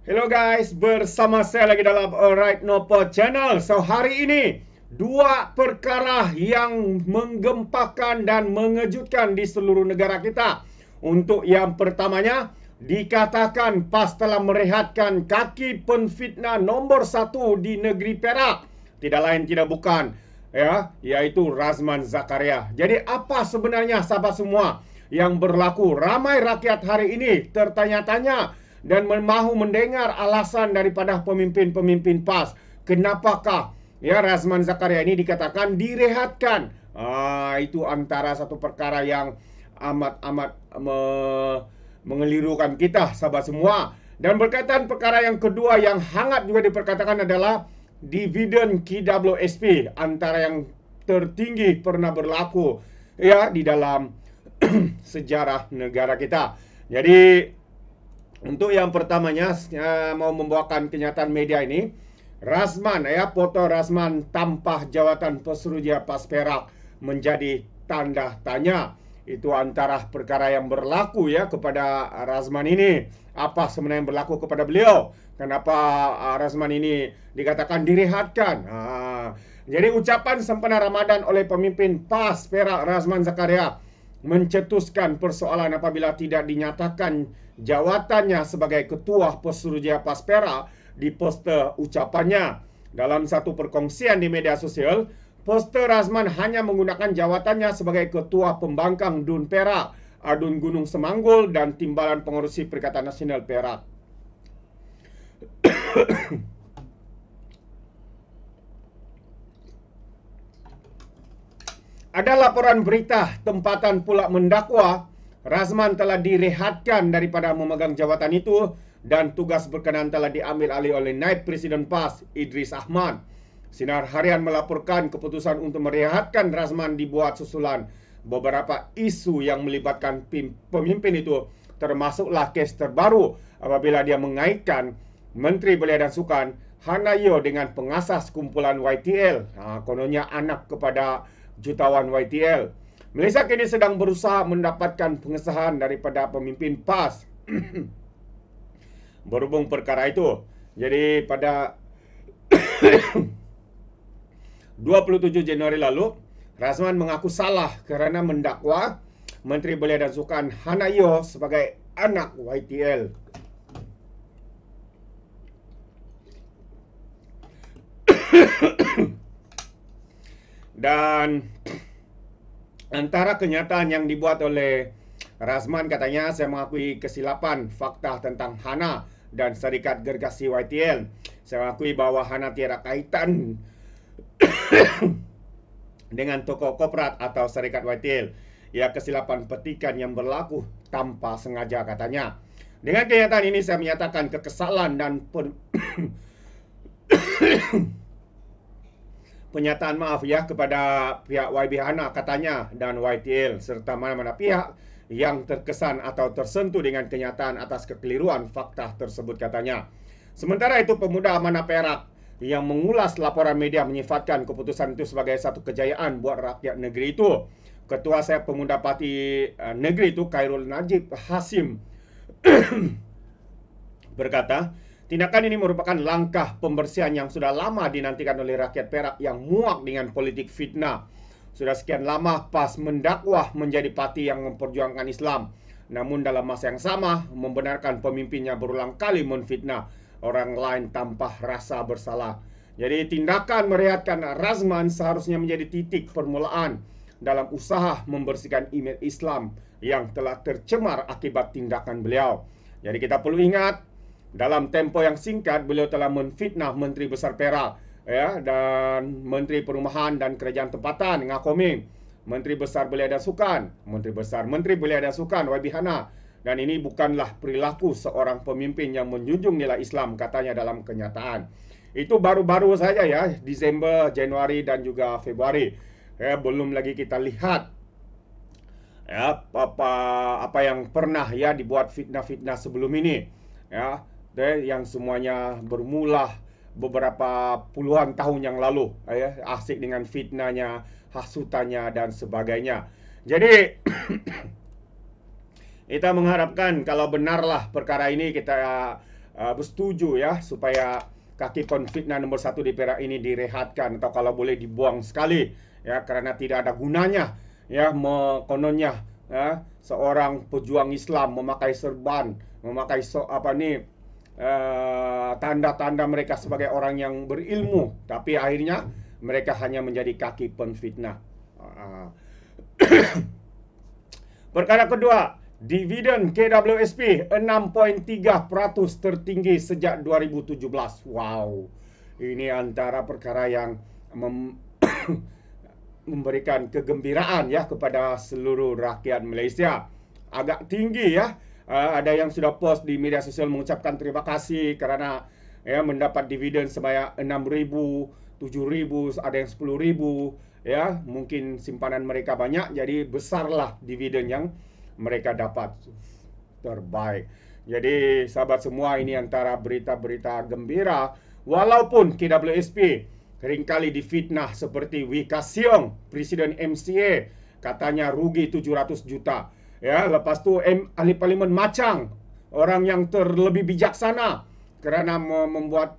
Hello guys, bersama saya lagi dalam Alright Nopo Channel. So hari ini dua perkara yang menggempakan dan mengejutkan di seluruh negara kita. Untuk yang pertamanya, dikatakan PAS telah merehatkan kaki penfitnah nombor 1 di negeri Perak. Tidak lain tidak bukan, yaitu Razman Zakaria. Jadi apa sebenarnya sahabat semua yang berlaku? Ramai rakyat hari ini tertanya-tanya dan mahu mendengar alasan daripada pemimpin-pemimpin PAS. Kenapakah Razman Zakaria ini dikatakan direhatkan? Itu antara satu perkara yang amat-amat mengelirukan kita sahabat semua. Dan berkaitan perkara yang kedua yang hangat juga diperkatakan adalah dividen KWSP, antara yang tertinggi pernah berlaku di dalam sejarah negara kita. Jadi untuk yang pertamanya, mau membawakan kenyataan media ini. Razman, foto Razman tanpa jawatan Pesuruhjaya PAS Perak menjadi tanda tanya. Itu antara perkara yang berlaku kepada Razman ini. Apa sebenarnya yang berlaku kepada beliau? Kenapa Razman ini dikatakan direhatkan? Jadi ucapan sempena Ramadan oleh pemimpin PAS Perak Razman Zakaria mencetuskan persoalan apabila tidak dinyatakan jawatannya sebagai Ketua Pesuruhjaya PAS Perak di poster ucapannya. Dalam satu perkongsian di media sosial, poster Razman hanya menggunakan jawatannya sebagai Ketua Pembangkang DUN Perak, Adun Gunung Semanggul, dan Timbalan Pengurusi Perikatan Nasional Perak. Ada laporan berita tempatan pula mendakwa Razman telah direhatkan daripada memegang jawatan itu dan tugas berkenaan telah diambil alih oleh Naib Presiden PAS Idris Ahmad. Sinar Harian melaporkan keputusan untuk merehatkan Razman dibuat susulan beberapa isu yang melibatkan pemimpin itu, termasuklah kes terbaru apabila dia mengaitkan Menteri Belia dan Sukan Hanayo dengan pengasas kumpulan YTL, kononnya anak kepada jutawan YTL. Malaysia kini sedang berusaha mendapatkan pengesahan daripada pemimpin PAS berhubung perkara itu. Jadi pada 27 Januari lalu, Razman mengaku salah kerana mendakwa Menteri Belia dan Sukan Hanayo sebagai anak YTL. Dan antara kenyataan yang dibuat oleh Razman, katanya, saya mengakui kesilapan fakta tentang Hana dan Syarikat Gergasi YTL. Saya mengakui bahawa Hana tiada kaitan dengan tokoh korporat atau Syarikat YTL. Ia kesilapan petikan yang berlaku tanpa sengaja, katanya. Dengan kenyataan ini saya menyatakan kekesalan dan penyataan maaf kepada pihak YB Hana, katanya, dan YTL serta mana-mana pihak yang terkesan atau tersentuh dengan kenyataan atas kekeliruan fakta tersebut, katanya. Sementara itu, pemuda amanah Perak yang mengulas laporan media menyifatkan keputusan itu sebagai satu kejayaan buat rakyat negeri itu. Ketua Sayap Pemuda Parti Negeri itu, Khairul Najib Hasim, berkata, tindakan ini merupakan langkah pembersihan yang sudah lama dinantikan oleh rakyat Perak yang muak dengan politik fitnah. Sudah sekian lama PAS mendakwah menjadi parti yang memperjuangkan Islam, namun dalam masa yang sama membenarkan pemimpinnya berulang kali menfitnah orang lain tanpa rasa bersalah. Jadi tindakan merehatkan Razman seharusnya menjadi titik permulaan dalam usaha membersihkan imej Islam yang telah tercemar akibat tindakan beliau. Jadi kita perlu ingat, dalam tempoh yang singkat beliau telah menfitnah Menteri Besar Perak dan Menteri Perumahan dan Kerajaan Tempatan Ngakoming, Menteri Besar Belia dan Sukan, Menteri Belia dan Sukan YB Hana. Dan ini bukanlah perilaku seorang pemimpin yang menjunjung nilai Islam, katanya dalam kenyataan. Itu baru-baru saja Desember, Januari dan juga Februari. Belum lagi kita lihat apa yang pernah dibuat fitnah-fitnah sebelum ini. Yang semuanya bermula beberapa puluhan tahun yang lalu, asik dengan fitnahnya, hasutannya dan sebagainya. Jadi kita mengharapkan kalau benarlah perkara ini, kita bersetuju ya supaya kaki penfitnah nombor 1 di Perak ini direhatkan atau kalau boleh dibuang sekali ya, kerana tidak ada gunanya ya kononnya ya, seorang pejuang Islam memakai serban, memakai tanda-tanda mereka sebagai orang yang berilmu, tapi akhirnya mereka hanya menjadi kaki penfitnah. Perkara kedua, dividen KWSP 6.3% tertinggi sejak 2017. Wow. Ini antara perkara yang memberikan kegembiraan ya kepada seluruh rakyat Malaysia. Agak tinggi ya. Ada yang sudah post di media sosial mengucapkan terima kasih kerana ya mendapat dividen sebanyak 6,000, 7,000, ada yang 10,000 ya. Mungkin simpanan mereka banyak, jadi besarlah dividen yang mereka dapat. Terbaik. Jadi sahabat semua, ini antara berita-berita gembira. Walaupun KWSP seringkali difitnah seperti Wee Ka Siong, Presiden MCA, katanya rugi 700 juta. Ya, lepas tu ahli parlimen Machang, orang yang terlebih bijaksana kerana membuat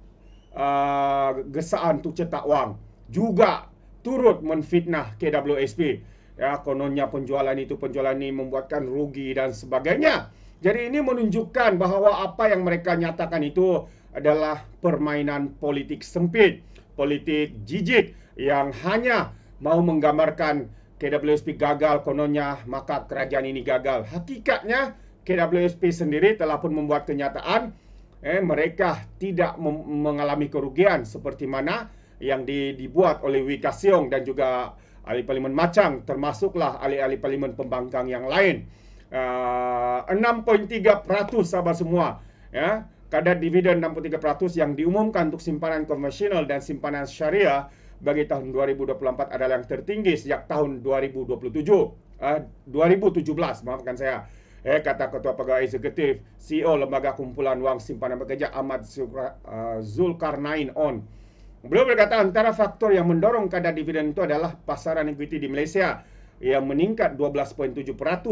gesaan untuk cetak wang, juga turut menfitnah KWSP. Ya, kononnya penjualan ini membuatkan rugi dan sebagainya. Jadi ini menunjukkan bahawa apa yang mereka nyatakan itu adalah permainan politik sempit, politik jijik yang hanya mau menggambarkan KWSP gagal, kononnya maka kerajaan ini gagal. Hakikatnya KWSP sendiri telah pun membuat kenyataan mereka tidak mengalami kerugian seperti mana yang dibuat oleh Wee Ka Siong dan juga ahli parlimen Machang, termasuklah ahli-ahli parlimen pembangkang yang lain. 6.3% sahabat semua ya. Kadar dividen 6.3% yang diumumkan untuk simpanan konvensional dan simpanan syariah bagi tahun 2024 adalah yang tertinggi sejak tahun 2017, maafkan saya. Kata Ketua Pegawai Eksekutif CEO Lembaga Kumpulan Wang Simpanan Pekerja Ahmad Zulkarnain On. Beliau berkata antara faktor yang mendorong kadar dividen itu adalah pasaran ekuiti di Malaysia yang meningkat 12.7%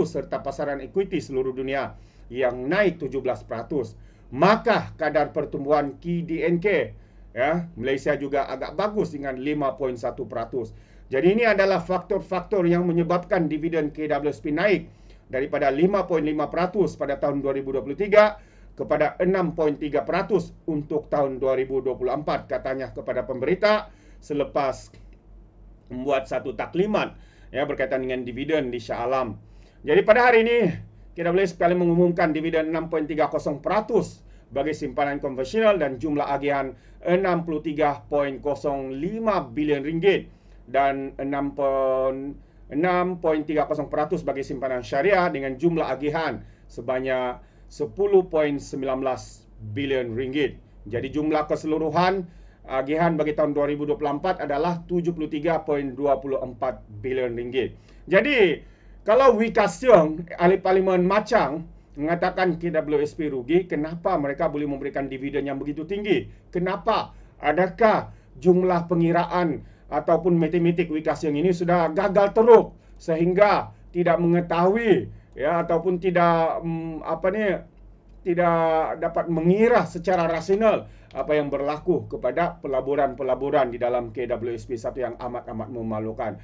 serta pasaran ekuiti seluruh dunia yang naik 17%. Maka kadar pertumbuhan KDNK ya, Malaysia juga agak bagus dengan 5.1%. Jadi ini adalah faktor-faktor yang menyebabkan dividen KWSP naik daripada 5.5% pada tahun 2023 kepada 6.3% untuk tahun 2024, katanya kepada pemberita selepas membuat satu taklimat ya berkaitan dengan dividen di Shah Alam. Jadi pada hari ini KWSP mengumumkan dividen 6.30% bagi simpanan konvensional dan jumlah agihan 63.05 bilion ringgit dan 6.30% bagi simpanan syariah dengan jumlah agihan sebanyak 10.19 bilion ringgit. Jadi jumlah keseluruhan agihan bagi tahun 2024 adalah 73.24 bilion ringgit. Jadi kalau Wee Ka Siong, ahli parlimen Machang, mengatakan KWSP rugi, kenapa mereka boleh memberikan dividen yang begitu tinggi? Kenapa? Adakah jumlah pengiraan ataupun matematik Wee Ka Siong ini sudah gagal teruk sehingga tidak mengetahui ya ataupun tidak tidak dapat mengira secara rasional apa yang berlaku kepada pelaburan-pelaburan di dalam KWSP, satu yang amat-amat memalukan.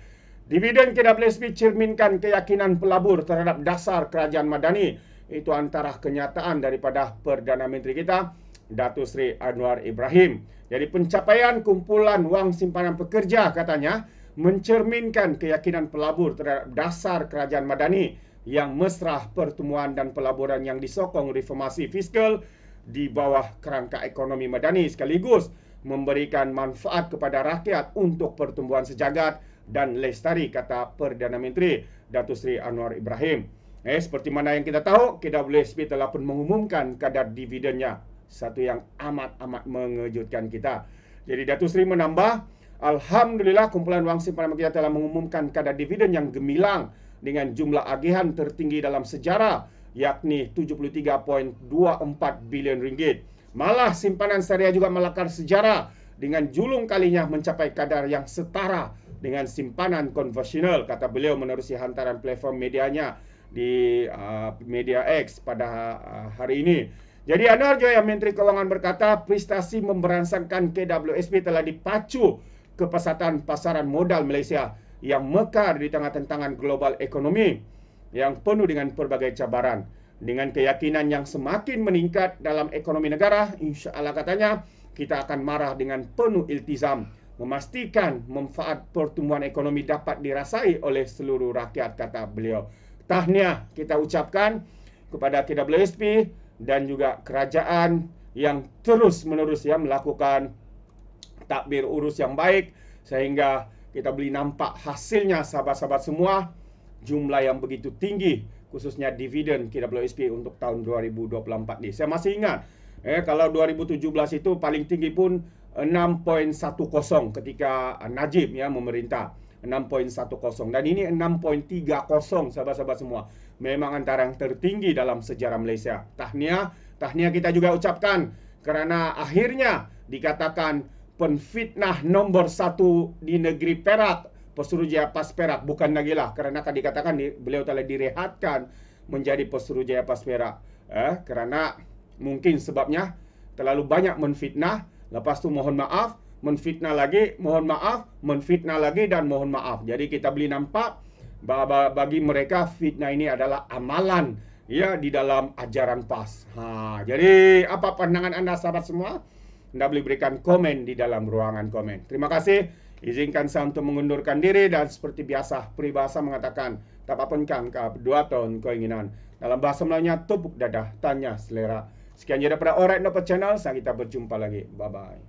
Dividen KWSP cerminkan keyakinan pelabur terhadap dasar kerajaan madani. Itu antara kenyataan daripada Perdana Menteri kita, Datuk Seri Anwar Ibrahim. Jadi pencapaian kumpulan wang simpanan pekerja katanya mencerminkan keyakinan pelabur terhadap dasar kerajaan madani yang mesra pertumbuhan dan pelaburan yang disokong reformasi fiskal di bawah kerangka ekonomi madani sekaligus memberikan manfaat kepada rakyat untuk pertumbuhan sejagat dan lestari, kata Perdana Menteri Datuk Seri Anwar Ibrahim. Seperti mana yang kita tahu, KWSP telah pun mengumumkan kadar dividennya, satu yang amat-amat mengejutkan kita. Jadi Datuk Seri menambah, alhamdulillah kumpulan wang simpanan kita telah mengumumkan kadar dividen yang gemilang dengan jumlah agihan tertinggi dalam sejarah, yakni 73.24 bilion ringgit. Malah simpanan syariah juga melakar sejarah dengan julung kalinya mencapai kadar yang setara dengan simpanan konvensional, kata beliau menerusi hantaran platform medianya di Media X pada hari ini. Jadi Anarjoya Menteri Keuangan berkata prestasi memberansangkan KWSP telah dipacu kepesatan pasaran modal Malaysia yang mekar di tengah tantangan global ekonomi yang penuh dengan pelbagai cabaran. Dengan keyakinan yang semakin meningkat dalam ekonomi negara, insya-Allah katanya, kita akan marah dengan penuh iltizam, memastikan manfaat pertumbuhan ekonomi dapat dirasai oleh seluruh rakyat, kata beliau. Tahniah kita ucapkan kepada KWSP dan juga kerajaan yang terus-menerus ya melakukan takbir urus yang baik sehingga kita boleh nampak hasilnya sahabat-sahabat semua, jumlah yang begitu tinggi khususnya dividen KWSP untuk tahun 2024 ni. Saya masih ingat kalau 2017 itu paling tinggi pun 6.10 ketika Najib ya memerintah, 6.10, dan ini 6.30 sahabat-sahabat semua. Memang antara yang tertinggi dalam sejarah Malaysia. Tahniah kita juga ucapkan kerana akhirnya dikatakan penfitnah nombor 1 di negeri Perak, Pesuruhjaya PAS Perak, bukan lagi lah kerana kan dikatakan beliau telah direhatkan menjadi Pesuruhjaya PAS Perak kerana mungkin sebabnya terlalu banyak menfitnah, lepas tu mohon maaf, menfitnah lagi, mohon maaf, menfitnah lagi dan mohon maaf. Jadi kita boleh nampak bagi mereka fitnah ini adalah amalan ya di dalam ajaran PAS. Jadi apa pandangan anda sahabat semua? Anda boleh berikan komen di dalam ruangan komen. Terima kasih. Izinkan saya untuk mengundurkan diri dan seperti biasa peribahasa mengatakan tak apa-apa kau dua tahun keinginan. Dalam bahasa Melayunya tepuk dadah tanya selera. Sekian je daripada Alright Nopa Channel. Sampai kita berjumpa lagi. Bye bye.